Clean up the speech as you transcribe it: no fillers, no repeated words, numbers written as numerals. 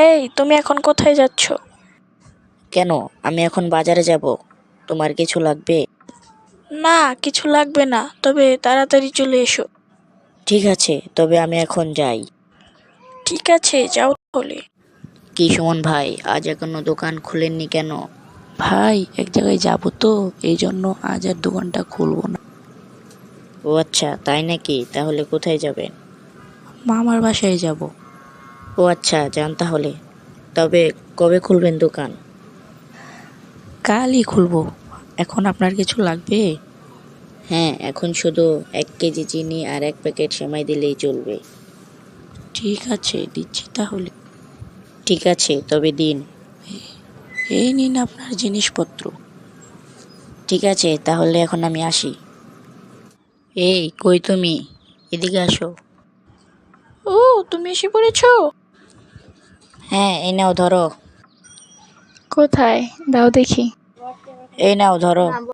এই, তুমি এখন কোথায় যাচ্ছ? কেন? আমি এখন বাজারে যাব। তোমার কিছু লাগবে? না, কিছু লাগবে না, তবে তাড়াতাড়ি চলে এসো। ঠিক আছে, তবে আমি এখন যাই। ঠিক আছে, যাও তাহলে। কি সুমন ভাই, আজ এখনো দোকান খুলেননি কেন? ভাই, এক জায়গায় যাব তো, এই জন্য আজ আর দোকানটা খুলবো না। ও আচ্ছা, তাই নাকি? তাহলে কোথায় যাবেন? মামার বাসায় যাব। ও আচ্ছা, যান তাহলে। তবে কবে খুলবেন দোকান? কালই খুলবো। এখন আপনার কিছু লাগবে? হ্যাঁ, এখন শুধু 1 কেজি চিনি আর 1 প্যাকেট সেমাই দিলেই চলবে। ঠিক আছে, দিচ্ছি তাহলে। ঠিক আছে, তবে দিন। এই নিন আপনার জিনিসপত্র। ঠিক আছে, তাহলে এখন আমি আসি। এই, কই তুমি? এদিকে আসো। ও, তুমি এসে পড়েছো? হ্যাঁ, এই নাও ধরো। কোথায়? দাও দেখি। এই নাও ধরো।